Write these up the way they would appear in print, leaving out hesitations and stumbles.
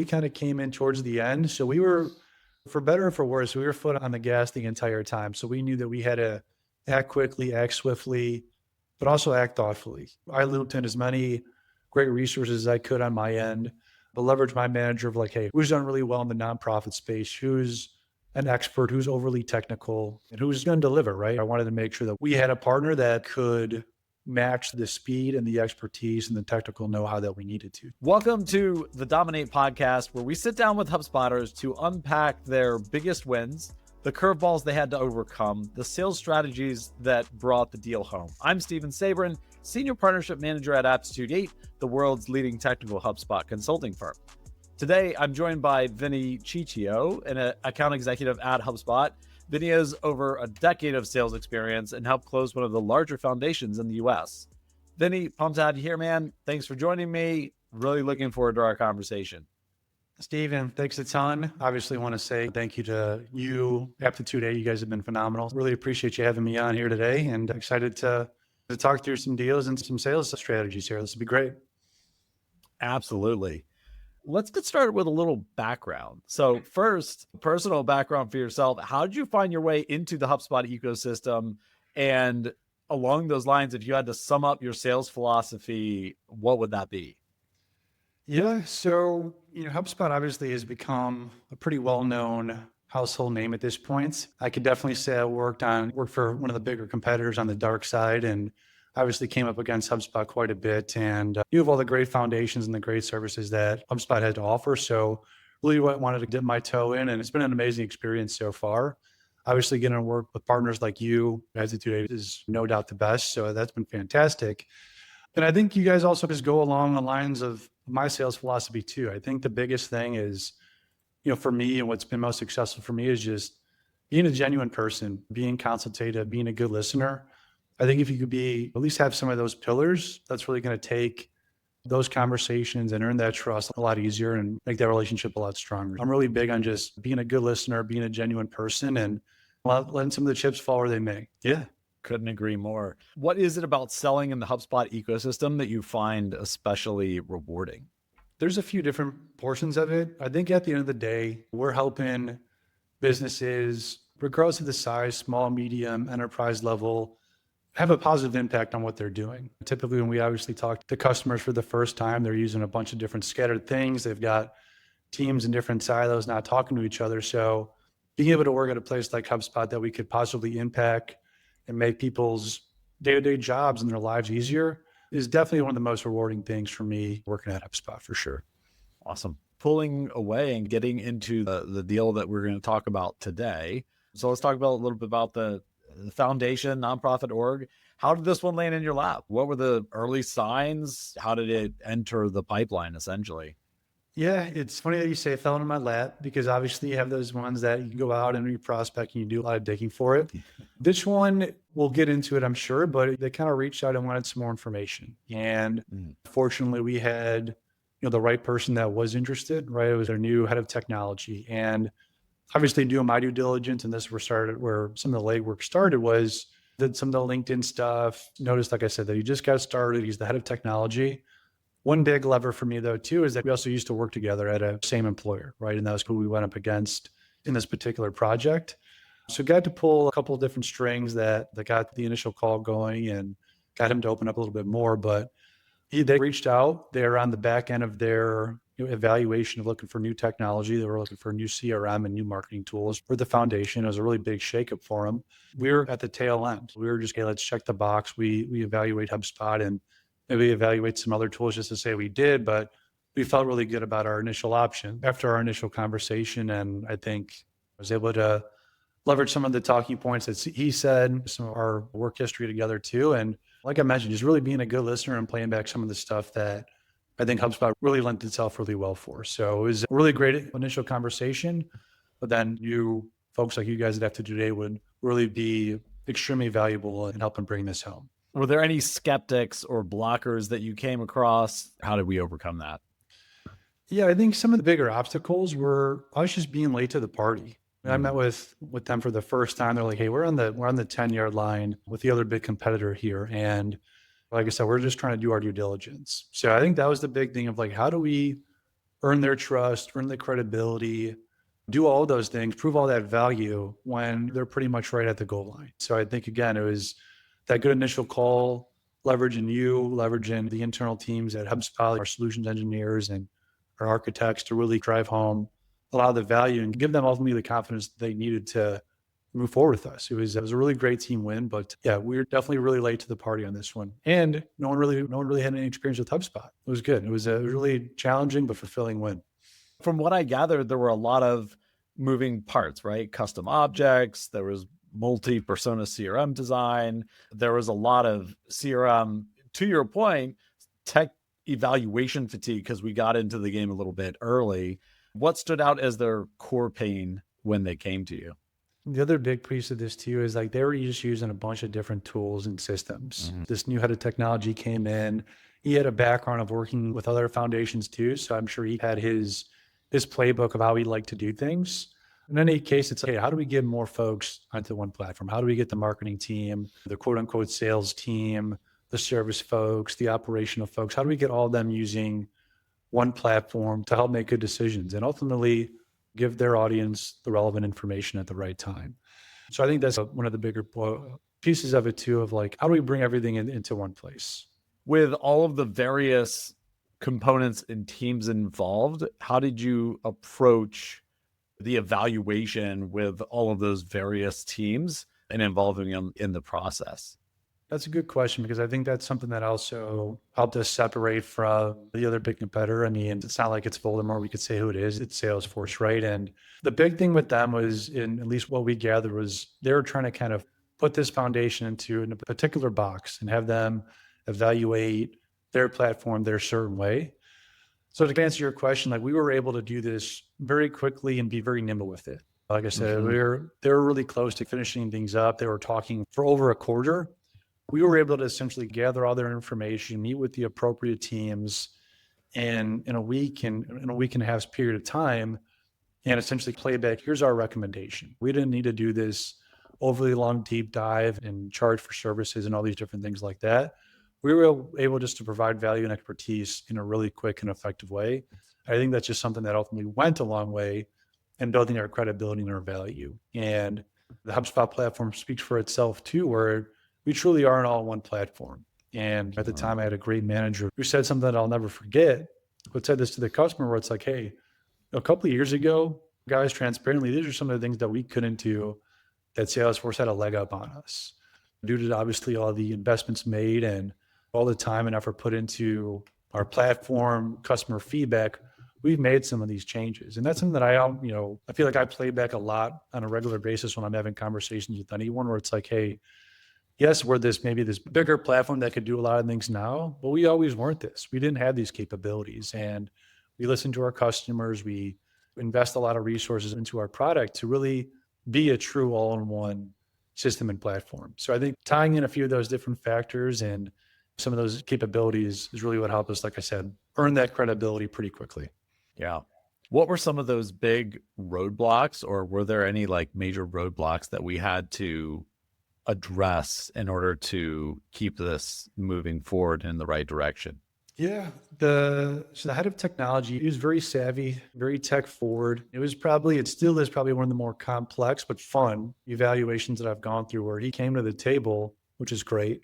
we kind of came in towards the end. So we were, for better or for worse, we were foot on the gas the entire time. So we knew that we had to act quickly, act swiftly, but also act thoughtfully. I looped in as many great resources as I could on my end, but leverage my manager of like, hey, who's done really well in the nonprofit space? Who's an expert? Who's overly technical? And who's going to deliver, right? I wanted to make sure that we had a partner that could match the speed and the expertise and the technical know-how that we needed to. Welcome to the Domin8 podcast, where we sit down with HubSpotters to unpack their biggest wins, the curveballs they had to overcome, the sales strategies that brought the deal home. I'm Saberin, Senior Partnership Manager at Aptitude, the world's leading technical HubSpot consulting firm. Today, I'm joined by Vinny Ciccio, an account executive at HubSpot. Vinny has over a decade of sales experience and helped close one of the larger foundations in the US. Vinny, pumped to have you here, man. Thanks for joining me. Really looking forward to our conversation. Steven, thanks a ton. Obviously want to say thank you to you, Aptitude. You guys have been phenomenal. Really appreciate you having me on here today, and excited to talk through some deals and some sales strategies here. This will be great. Absolutely. Let's get started with a little background. So first, personal background for yourself. How did you find your way into the HubSpot ecosystem? And along those lines, if you had to sum up your sales philosophy, what would that be? Yeah, so HubSpot obviously has become a pretty well-known household name at this point. I could definitely say I worked for one of the bigger competitors on the dark side, and obviously came up against HubSpot quite a bit, and you have all the great foundations and the great services that HubSpot had to offer. So really wanted to dip my toe in, and it's been an amazing experience so far. Obviously getting to work with partners like you, Aptitude, is no doubt the best. So that's been fantastic. And I think you guys also just go along the lines of my sales philosophy too. I think the biggest thing is, for me, and what's been most successful for me is just being a genuine person, being consultative, being a good listener. I think if you could at least have some of those pillars, that's really going to take those conversations and earn that trust a lot easier and make that relationship a lot stronger. I'm really big on just being a good listener, being a genuine person, and letting some of the chips fall where they may. Yeah. Couldn't agree more. What is it about selling in the HubSpot ecosystem that you find especially rewarding? There's a few different portions of it. I think at the end of the day, we're helping businesses, regardless of the size, small, medium, enterprise level, have a positive impact on what they're doing. Typically, when we obviously talk to customers for the first time, they're using a bunch of different scattered things. They've got teams in different silos not talking to each other. So being able to work at a place like HubSpot that we could possibly impact and make people's day-to-day jobs and their lives easier is definitely one of the most rewarding things for me working at HubSpot, for sure. Awesome. Pulling away and getting into the deal that we're going to talk about today. So let's talk about a little bit about the foundation, nonprofit org. How did this one land in your lap? What were the early signs? How did it enter the pipeline, essentially? Yeah, it's funny that you say it fell into my lap, because obviously you have those ones that you can go out and re-prospect and you do a lot of digging for it. This one, we'll get into it, I'm sure, but they kind of reached out and wanted some more information. And fortunately, we had the right person that was interested, right? It was our new head of technology. And obviously doing my due diligence, and this is where some of the legwork started, was did some of the LinkedIn stuff. Noticed, like I said, that he just got started. He's the head of technology. One big lever for me, though, too, is that we also used to work together at a same employer, right? And that was who we went up against in this particular project. So got to pull a couple of different strings that got the initial call going and got him to open up a little bit more. But they reached out. They're on the back end of their evaluation of looking for new technology. They were looking for new CRM and new marketing tools for the foundation. It was a really big shakeup for them. We were at the tail end. We were just, okay, let's check the box. We evaluate HubSpot and maybe evaluate some other tools just to say we did, but we felt really good about our initial option after our initial conversation. And I think I was able to leverage some of the talking points that he said, some of our work history together too. And like I mentioned, just really being a good listener and playing back some of the stuff that I think HubSpot really lent itself really well for. So it was a really great initial conversation, but then you folks like you guys at Aptitude today would really be extremely valuable in helping bring this home. Were there any skeptics or blockers that you came across? How did we overcome that? Yeah, I think some of the bigger obstacles were us just being late to the party. I met with them for the first time. They're like, hey, we're on the 10-yard line with the other big competitor here. And like I said, we're just trying to do our due diligence. So I think that was the big thing of like, how do we earn their trust, earn the credibility, do all those things, prove all that value when they're pretty much right at the goal line. So I think, again, it was that good initial call, leveraging the internal teams at HubSpot, our solutions engineers and our architects to really drive home a lot of the value and give them ultimately the confidence that they needed to move forward with us. It was a really great team win, but yeah, we were definitely really late to the party on this one. And no one really had any experience with HubSpot. It was good. It was a really challenging but fulfilling win. From what I gathered, there were a lot of moving parts, right? Custom objects, there was multi-persona CRM design, there was a lot of CRM, to your point, tech evaluation fatigue, because we got into the game a little bit early. What stood out as their core pain when they came to you? The other big piece of this too is like they were just using a bunch of different tools and systems. This new head of technology came in. He had a background of working with other foundations too. So I'm sure he had his playbook of how he'd like to do things. In any case, it's like, hey, how do we get more folks onto one platform? How do we get the marketing team, the quote unquote sales team, the service folks, the operational folks? How do we get all of them using one platform to help make good decisions and ultimately give their audience the relevant information at the right time? So I think that's one of the bigger pieces of it too, of like, how do we bring everything into one place? With all of the various components and teams involved, how did you approach the evaluation with all of those various teams and involving them in the process? That's a good question because I think that's something that also helped us separate from the other big competitor. I mean, it's not like it's Voldemort. We could say who it is. It's Salesforce, right? And the big thing with them was, in at least what we gathered, was they were trying to kind of put this foundation in a particular box and have them evaluate their platform their certain way. So to answer your question, like we were able to do this very quickly and be very nimble with it. Like I said, they were really close to finishing things up. They were talking for over a quarter. We were able to essentially gather all their information, meet with the appropriate teams, and in a week and a half period of time, and essentially play back, here's our recommendation. We didn't need to do this overly long deep dive and charge for services and all these different things like that. We were able just to provide value and expertise in a really quick and effective way. I think that's just something that ultimately went a long way in building our credibility and our value. And the HubSpot platform speaks for itself too, where we truly are an all-in-one platform. And at the time, I had a great manager who said something that I'll never forget, but said this to the customer where it's like, hey, a couple of years ago, guys, transparently, these are some of the things that we couldn't do that Salesforce had a leg up on us due to obviously all the investments made and all the time and effort put into our platform, customer feedback. We've made some of these changes. And that's something that I feel like I play back a lot on a regular basis when I'm having conversations with anyone where it's like, hey, yes, we're maybe this bigger platform that could do a lot of things now, but we always weren't this. We didn't have these capabilities. And we listen to our customers. We invest a lot of resources into our product to really be a true all-in-one system and platform. So I think tying in a few of those different factors and some of those capabilities is really what helped us, like I said, earn that credibility pretty quickly. Yeah. What were some of those big roadblocks, or were there any like major roadblocks that we had to address in order to keep this moving forward in the right direction? Yeah. So the head of technology, he was very savvy, very tech forward. It still is probably one of the more complex but fun evaluations that I've gone through, where he came to the table, which is great,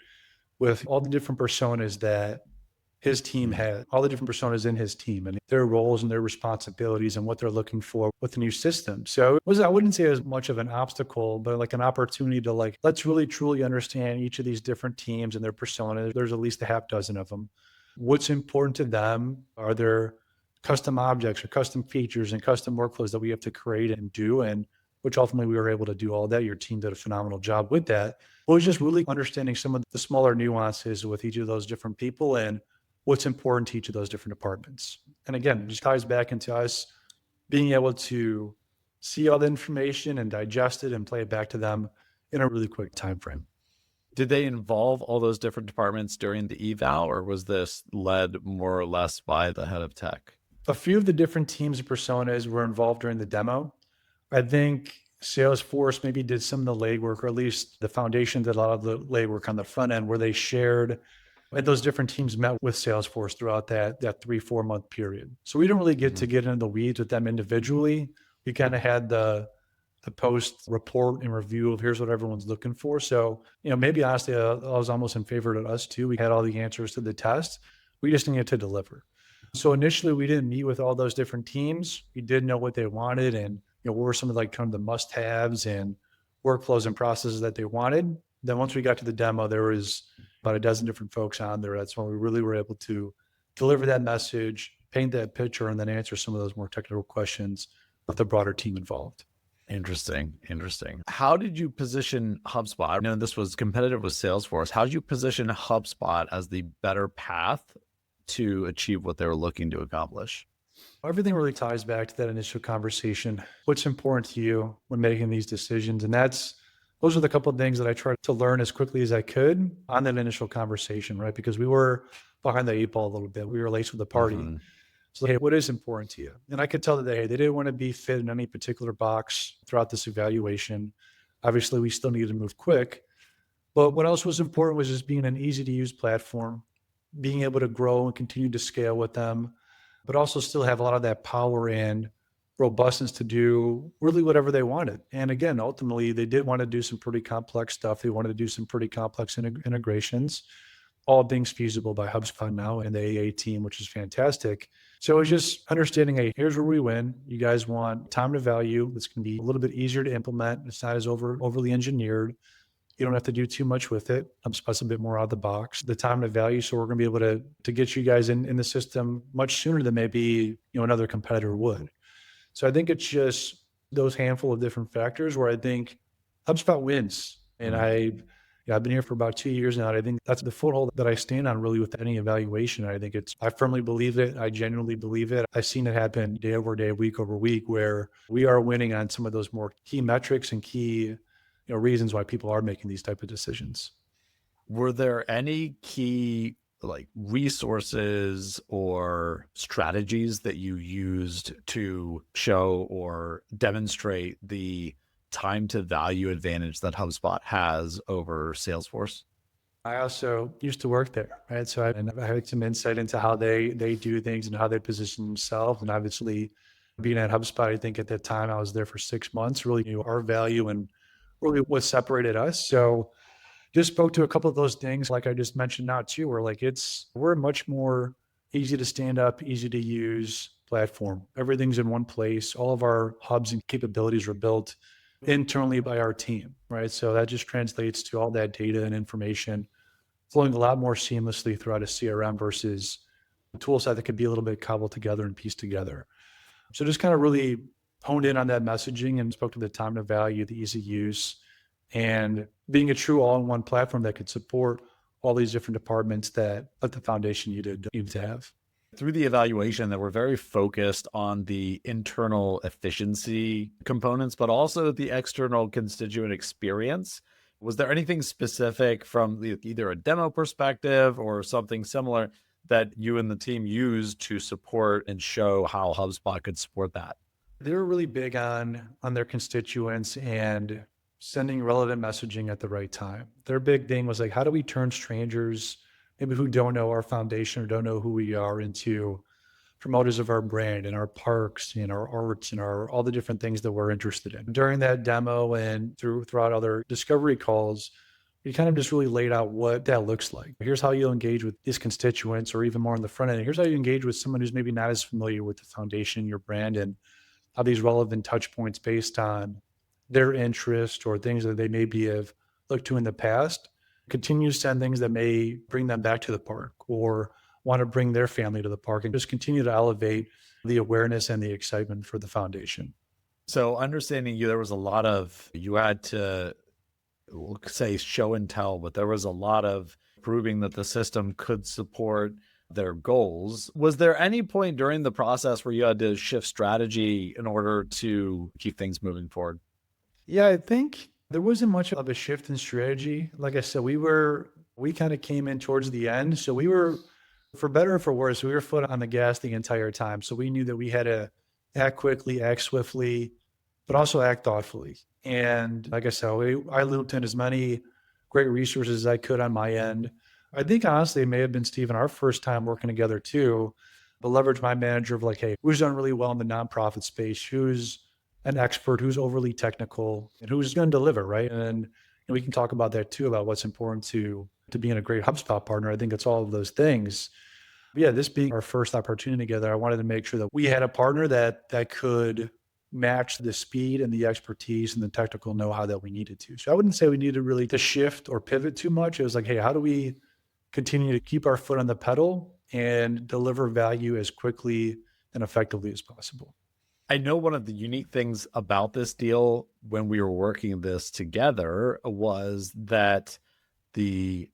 with all the different personas that his team had, all the different personas in his team and their roles and their responsibilities and what they're looking for with the new system. So I wouldn't say it was much of an obstacle, but like an opportunity to like, let's really truly understand each of these different teams and their personas. There's at least a half dozen of them. What's important to them? Are there custom objects or custom features and custom workflows that we have to create and do? And which ultimately we were able to do all that. Your team did a phenomenal job with that. But it was just really understanding some of the smaller nuances with each of those different people and what's important to each of those different departments. And again, it just ties back into us being able to see all the information and digest it and play it back to them in a really quick time frame. Did they involve all those different departments during the eval, or was this led more or less by the head of tech? A few of the different teams and personas were involved during the demo. I think Salesforce maybe did some of the legwork, or at least the foundation did a lot of the legwork on the front end, where they shared And those different teams met with Salesforce throughout that 3-4 month period. So we don't really get to get into the weeds with them individually. We kind of had the post report and review of here's what everyone's looking for. So, maybe honestly, I was almost in favor of us too. We had all the answers to the test. We just needed to deliver. So initially we didn't meet with all those different teams. We did know what they wanted and, what were some of kind of the must haves and workflows and processes that they wanted. Then once we got to the demo, there was about a dozen different folks on there. That's when we really were able to deliver that message, paint that picture, and then answer some of those more technical questions with the broader team involved. Interesting. How did you position HubSpot? I know this was competitive with Salesforce. How did you position HubSpot as the better path to achieve what they were looking to accomplish? Everything really ties back to that initial conversation. What's important to you when making these decisions? And those are the couple of things that I tried to learn as quickly as I could on that initial conversation, right? Because we were behind the 8 ball a little bit. We were late to the party. Mhm. So, hey, what is important to you? And I could tell that they didn't want to be fit in any particular box throughout this evaluation. Obviously, we still needed to move quick. But what else was important was just being an easy to use platform, being able to grow and continue to scale with them, but also still have a lot of that power and robustness to do really whatever they wanted. And again, ultimately, they did want to do some pretty complex stuff. They wanted to do some pretty complex integrations, all things feasible by HubSpot now and the AA team, which is fantastic. So it's just understanding, hey, here's where we win. You guys want time to value. It's going to be a little bit easier to implement. It's not as overly engineered. You don't have to do too much with it. HubSpot's a bit more out of the box. The time to value, so we're going to be able to get you guys in the system much sooner than maybe another competitor would. So I think it's just those handful of different factors where I think HubSpot wins. And I've been here for about 2 years now. And I think that's the foothold that I stand on really with any evaluation. I think I firmly believe it. I genuinely believe it. I've seen it happen day over day, week over week, where we are winning on some of those more key metrics and key reasons why people are making these type of decisions. Were there any key resources or strategies that you used to show or demonstrate the time to value advantage that HubSpot has over Salesforce? I also used to work there, right? So I had some insight into how they do things and how they position themselves. And obviously being at HubSpot, I think at that time I was there for 6 months, really knew our value and really what separated us. So just spoke to a couple of those things, like I just mentioned now too, where we're a much more easy to stand up, easy to use platform. Everything's in one place. All of our hubs and capabilities were built internally by our team, right? So that just translates to all that data and information flowing a lot more seamlessly throughout a CRM versus a tool set that could be a little bit cobbled together and pieced together. So just kind of really honed in on that messaging and spoke to the time to value, the easy use, and being a true all-in-one platform that could support all these different departments that the foundation needed to have. Through the evaluation, that we're very focused on the internal efficiency components, but also the external constituent experience. Was there anything specific from either a demo perspective or something similar that you and the team used to support and show how HubSpot could support that? They were really big on their constituents and sending relevant messaging at the right time. Their big thing was how do we turn strangers, maybe who don't know our foundation or don't know who we are, into promoters of our brand and our parks and our arts and all the different things that we're interested in. During that demo and throughout other discovery calls, we kind of just really laid out what that looks like. Here's how you'll engage with these constituents, or even more on the front end. Here's how you engage with someone who's maybe not as familiar with the foundation, your brand, and how these relevant touch points based on their interest or things that they maybe have looked to in the past continue to send things that may bring them back to the park or want to bring their family to the park, and just continue to elevate the awareness and the excitement for the foundation. So understanding you had to say show and tell, but there was a lot of proving that the system could support their goals. Was there any point during the process where you had to shift strategy in order to keep things moving forward? Yeah, I think there wasn't much of a shift in strategy. Like I said, we kind of came in towards the end. So we were, for better or for worse, we were foot on the gas the entire time. So we knew that we had to act quickly, act swiftly, but also act thoughtfully. And like I said, I looped in as many great resources as I could on my end. I think honestly, it may have been Steven, our first time working together too, but leverage my manager of like, hey, who's done really well in the nonprofit space? Who's an expert? Who's overly technical? And who's going to deliver, right? And we can talk about that too, about what's important to being a great HubSpot partner. I think it's all of those things. But yeah, this being our first opportunity together, I wanted to make sure that we had a partner that could match the speed and the expertise and the technical know-how that we needed to. So I wouldn't say we needed really to shift or pivot too much. It was like, hey, how do we continue to keep our foot on the pedal and deliver value as quickly and effectively as possible? I know one of the unique things about this deal when we were working this together was that the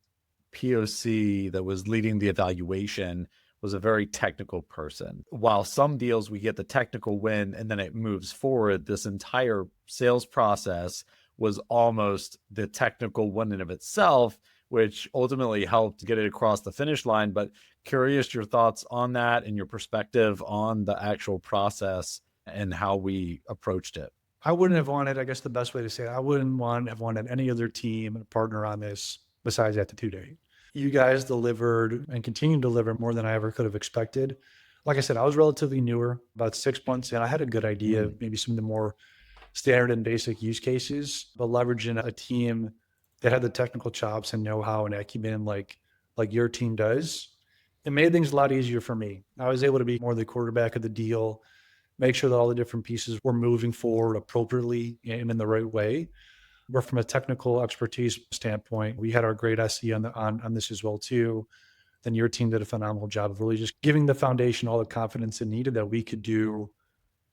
POC that was leading the evaluation was a very technical person. While some deals we get the technical win and then it moves forward, this entire sales process was almost the technical win in of itself, which ultimately helped get it across the finish line. But curious your thoughts on that and your perspective on the actual process and how we approached it. I wouldn't have wanted, I guess the best way to say it, I wouldn't have wanted any other team and partner on this besides Aptitude. You guys delivered and continue to deliver more than I ever could have expected. Like I said, I was relatively newer, about 6 months in. I had a good idea, maybe some of the more standard and basic use cases, but leveraging a team that had the technical chops and know-how and acumen like your team does, it made things a lot easier for me. I was able to be more the quarterback of the deal, make sure that all the different pieces were moving forward appropriately and in the right way. But from a technical expertise standpoint, we had our great SE on this as well too. Then your team did a phenomenal job of really just giving the foundation all the confidence it needed that we could do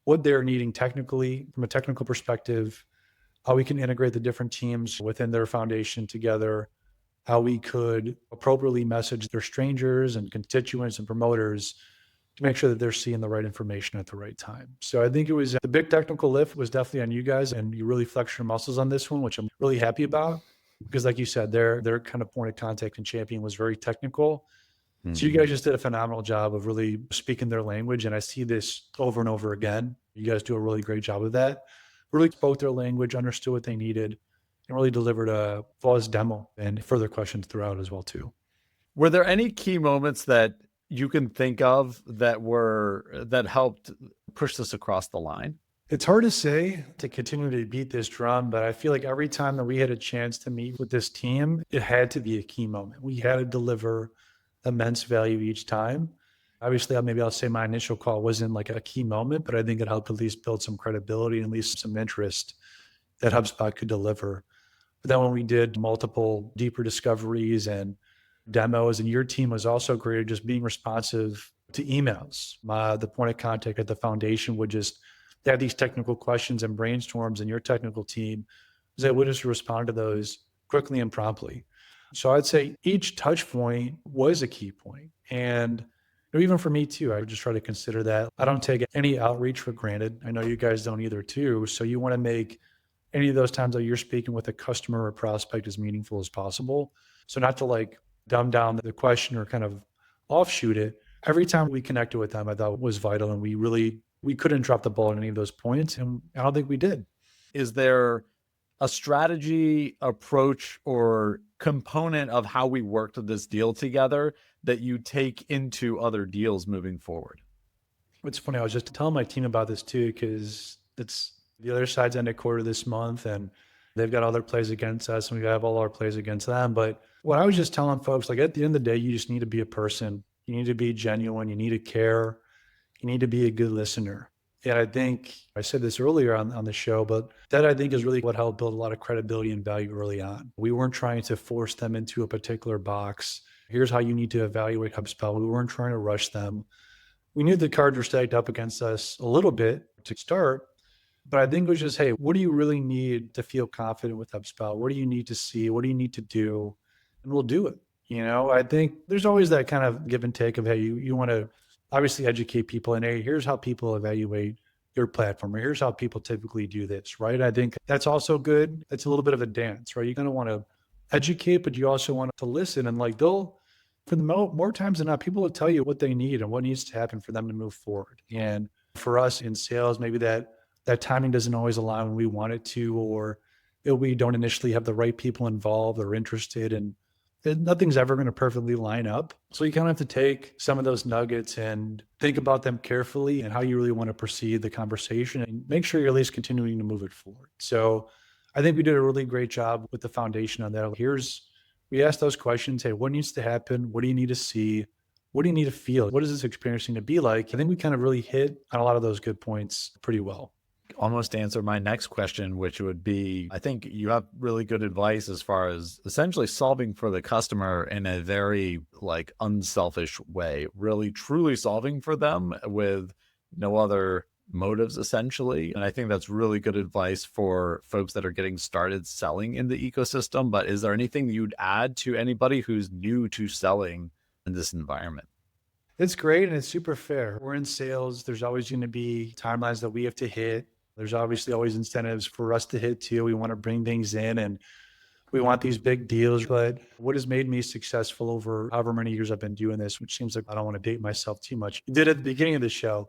what they're needing technically from a technical perspective, how we can integrate the different teams within their foundation together, how we could appropriately message their strangers and constituents and promoters to make sure that they're seeing the right information at the right time. So I think it was the big technical lift was definitely on you guys, and you really flexed your muscles on this one, which I'm really happy about because like you said, their kind of point of contact and champion was very technical. So you guys just did a phenomenal job of really speaking their language. And I see this over and over again. You guys do a really great job of that. Really spoke their language, understood what they needed, and really delivered a flawless demo and further questions throughout as well too. Were there any key moments that you can think of that helped push this across the line? It's hard to say to continue to beat this drum, but I feel like every time that we had a chance to meet with this team, it had to be a key moment. We had to deliver immense value each time. Obviously, maybe I'll say my initial call wasn't like a key moment, but I think it helped at least build some credibility and at least some interest that HubSpot could deliver. But then when we did multiple deeper discoveries and demos, and your team was also great at just being responsive to emails. The point of contact at the foundation would just have these technical questions and brainstorms, and your technical team was able to just respond to those quickly and promptly. So I'd say each touch point was a key point. And even for me too, I would just try to consider that. I don't take any outreach for granted. I know you guys don't either too. So you want to make any of those times that you're speaking with a customer or prospect as meaningful as possible. So not to like dumb down the question or kind of offshoot it. Every time we connected with them, I thought was vital. And we couldn't drop the ball at any of those points. And I don't think we did. Is there a strategy, approach, or component of how we worked this deal together that you take into other deals moving forward? It's funny. I was just telling my team about this too, because it's the other side's ended quarter this month and they've got other plays against us and we have all our plays against them. But what I was just telling folks, like at the end of the day, you just need to be a person. You need to be genuine. You need to care. You need to be a good listener. And I think I said this earlier on the show, but that I think is really what helped build a lot of credibility and value early on. We weren't trying to force them into a particular box. Here's how you need to evaluate HubSpot. We weren't trying to rush them. We knew the cards were stacked up against us a little bit to start, but I think it was just, hey, what do you really need to feel confident with HubSpot? What do you need to see? What do you need to do? And we'll do it. I think there's always that kind of give and take of, hey, you want to obviously educate people and, hey, here's how people evaluate your platform, or here's how people typically do this, right? I think that's also good. It's a little bit of a dance, right? You're going to want to educate, but you also want to listen. And like for the more times than not, people will tell you what they need and what needs to happen for them to move forward. And for us in sales, maybe that timing doesn't always align when we want it to, or we don't initially have the right people involved or interested in Nothing's ever going to perfectly line up. So you kind of have to take some of those nuggets and think about them carefully and how you really want to proceed the conversation and make sure you're at least continuing to move it forward. So I think we did a really great job with the foundation on that. We asked those questions. Hey, what needs to happen? What do you need to see? What do you need to feel? What is this experience going to be like? I think we kind of really hit on a lot of those good points pretty well. Almost answer my next question, which would be, I think you have really good advice as far as essentially solving for the customer in a very like unselfish way, really truly solving for them with no other motives essentially. And I think that's really good advice for folks that are getting started selling in the ecosystem. But is there anything you'd add to anybody who's new to selling in this environment? It's great and it's super fair. We're in sales. There's always going to be timelines that we have to hit. There's obviously always incentives for us to hit too. We want to bring things in and we want these big deals. But what has made me successful over however many years I've been doing this, which seems like I don't want to date myself too much. I did at the beginning of the show.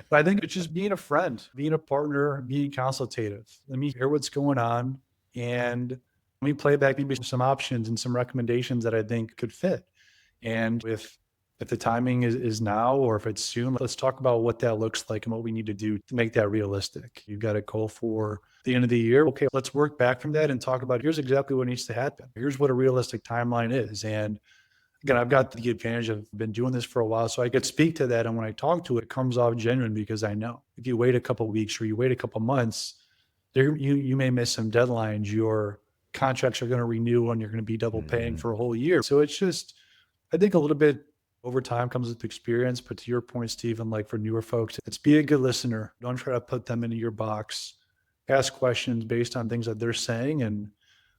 But I think it's just being a friend, being a partner, being consultative. Let me hear what's going on and let me play back maybe some options and some recommendations that I think could fit. And if the timing is now or if it's soon, let's talk about what that looks like and what we need to do to make that realistic. You've got a goal for the end of the year. Okay, let's work back from that and talk about here's exactly what needs to happen. Here's what a realistic timeline is. And again, I've got the advantage of been doing this for a while, so I could speak to that. And when I talk to it, it comes off genuine because I know if you wait a couple of weeks or you wait a couple of months, you may miss some deadlines. Your contracts are going to renew and you're going to be double paying for a whole year. So it's just, I think a little bit over time comes with experience. But to your point, Stephen, like for newer folks, it's be a good listener. Don't try to put them into your box. Ask questions based on things that they're saying, and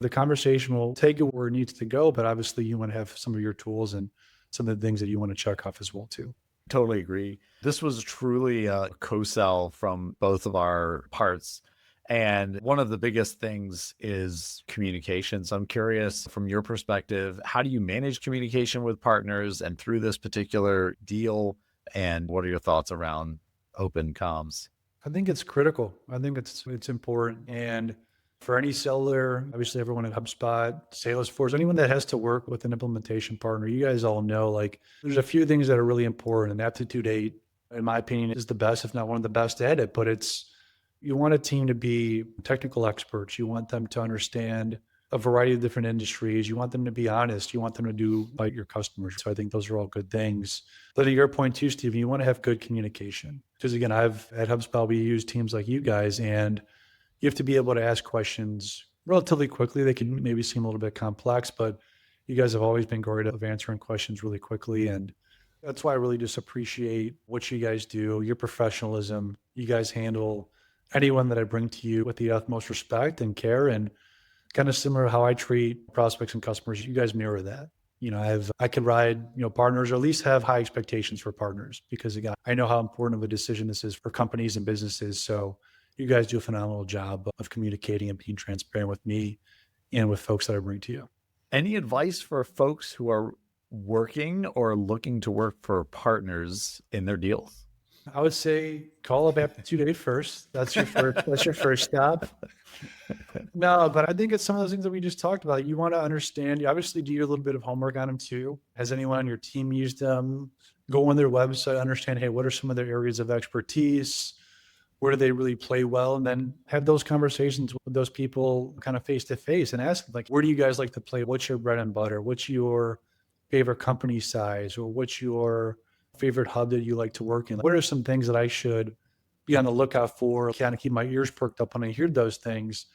the conversation will take it where it needs to go. But obviously, you want to have some of your tools and some of the things that you want to check off as well, too. Totally agree. This was truly a co-sell from both of our parts. And one of the biggest things is communication. So I'm curious from your perspective, how do you manage communication with partners and through this particular deal? And what are your thoughts around open comms? I think it's critical. I think it's important. And for any seller, obviously everyone at HubSpot, Salesforce, anyone that has to work with an implementation partner, you guys all know, like there's a few things that are really important. And Aptitude 8, in my opinion, is the best, if not one of the best at it. But you want a team to be technical experts. You want them to understand a variety of different industries. You want them to be honest. You want them to do by your customers. So I think those are all good things. But to your point too, Stephen, you want to have good communication. Because again, at HubSpot, we use teams like you guys, and you have to be able to ask questions relatively quickly. They can maybe seem a little bit complex, but you guys have always been great at answering questions really quickly. And that's why I really just appreciate what you guys do, your professionalism. You guys handle anyone that I bring to you with the utmost respect and care, and kind of similar to how I treat prospects and customers. You guys mirror that. I could ride, partners, or at least have high expectations for partners, because again, I know how important of a decision this is for companies and businesses. So you guys do a phenomenal job of communicating and being transparent with me and with folks that I bring to you. Any advice for folks who are working or looking to work for partners in their deals? I would say call up Aptitude 8 first. That's your first stop. No, but I think it's some of those things that we just talked about. You want to understand, you obviously do a little bit of homework on them too. Has anyone on your team used them? Go on their website, understand, hey, what are some of their areas of expertise? Where do they really play well? And then have those conversations with those people kind of face to face and ask them, like, where do you guys like to play? What's your bread and butter? What's your favorite company size? Or what's your favorite hub that you like to work in? What are some things that I should be on the lookout for? Kind of keep my ears perked up when I hear those things.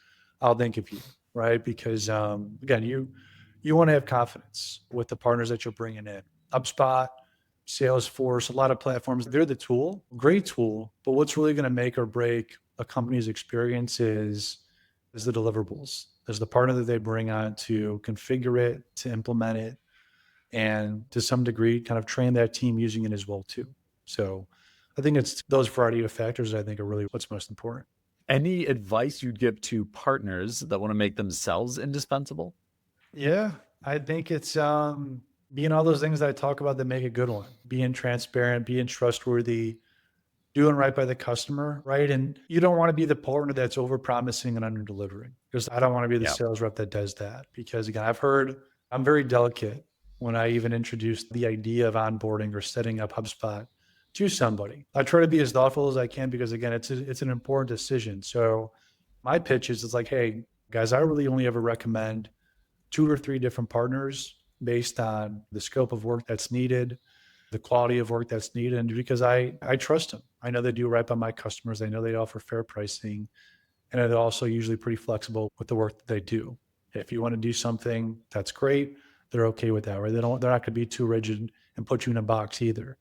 I'll think of you, right? Because again, you want to have confidence with the partners that you're bringing in. HubSpot, Salesforce, a lot of platforms, they're the tool, great tool. But what's really going to make or break a company's experience is the deliverables. Is the partner that they bring on to configure it, to implement it, and to some degree kind of train that team using it as well too. So I think it's those variety of factors that I think are really what's most important. Any advice you'd give to partners that want to make themselves indispensable? Yeah, I think it's being all those things that I talk about that make a good one. Being transparent, being trustworthy, doing right by the customer, right? And you don't want to be the partner that's over promising and under delivering, because I don't want to be the sales rep that does that. Because again, I've heard I'm very delicate when I even introduce the idea of onboarding or setting up HubSpot to somebody. I try to be as thoughtful as I can because again, it's an important decision. So my pitch is it's like, hey, guys, I really only ever recommend 2 or 3 different partners based on the scope of work that's needed, the quality of work that's needed, and because I trust them. I know they do right by my customers. I know they offer fair pricing, and they're also usually pretty flexible with the work that they do. If you want to do something, that's great. They're okay with that, right? They're not going to be too rigid and put you in a box either.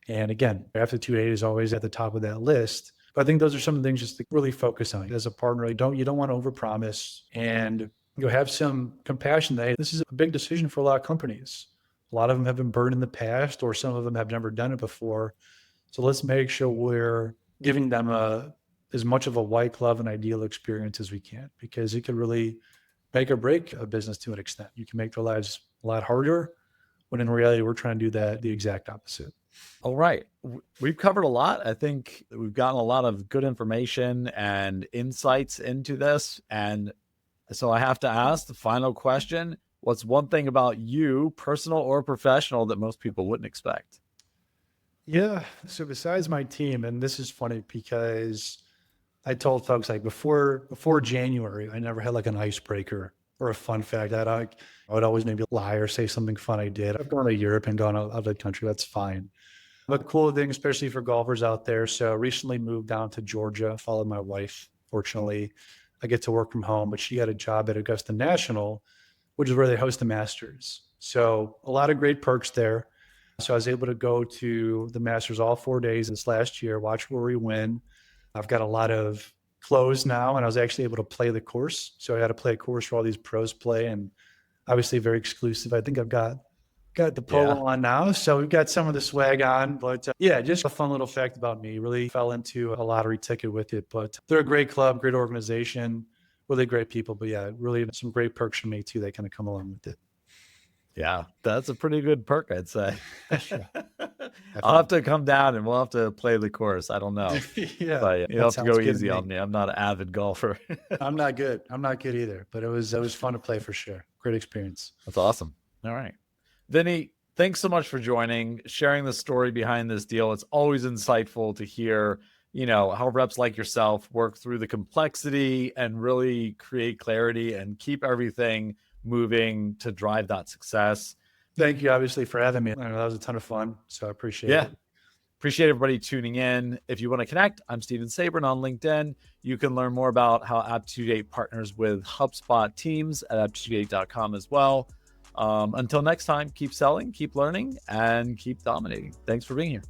And again, Aptitude 8 is always at the top of that list. But I think those are some of the things just to really focus on as a partner. You don't want to overpromise, and have some compassion that hey, this is a big decision for a lot of companies. A lot of them have been burned in the past, or some of them have never done it before. So let's make sure we're giving them as much of a white glove and ideal experience as we can, because it could really make or break a business to an extent. You can make their lives a lot harder, when in reality, we're trying to do the exact opposite. All right. We've covered a lot. I think we've gotten a lot of good information and insights into this. And so I have to ask the final question. What's one thing about you, personal or professional, that most people wouldn't expect? Yeah. So besides my team, and this is funny because I told folks like before January, I never had like an icebreaker or a fun fact. I would always maybe lie or say something fun I did. I've gone to Europe and gone out of the country. That's fine. But cool thing, especially for golfers out there. So recently moved down to Georgia, followed my wife. Fortunately, I get to work from home, but she got a job at Augusta National, which is where they host the Masters. So a lot of great perks there. So I was able to go to the Masters all 4 days this last year, watch Rory win. I've got a lot of clothes now, and I was actually able to play the course. So I had to play a course where all these pros play, and obviously very exclusive. I think I've got the polo on now. So we've got some of the swag on, but yeah, just a fun little fact about me. Really fell into a lottery ticket with it, but they're a great club, great organization, really great people. But yeah, really some great perks for me too that kind of come along with it. Yeah, that's a pretty good perk, I'd say. Sure. I'll have to come down and we'll have to play the course. I don't know. Yeah, But you that have to go sounds good to easy on me. me. I'm not an avid golfer. I'm not good. I'm not good either, but it was fun to play for sure. Great experience. That's awesome. All right. Vinny, thanks so much for joining, sharing the story behind this deal. It's always insightful to hear, how reps like yourself work through the complexity and really create clarity and keep everything moving to drive that success. Thank you, obviously, for having me. I know that was a ton of fun, so I appreciate it. Appreciate everybody tuning in. If you want to connect, I'm Steven Saberin on LinkedIn. You can learn more about how Aptitude 8 partners with HubSpot teams at aptitude8.com as well. Until next time, keep selling, keep learning, and keep dominating. Thanks for being here.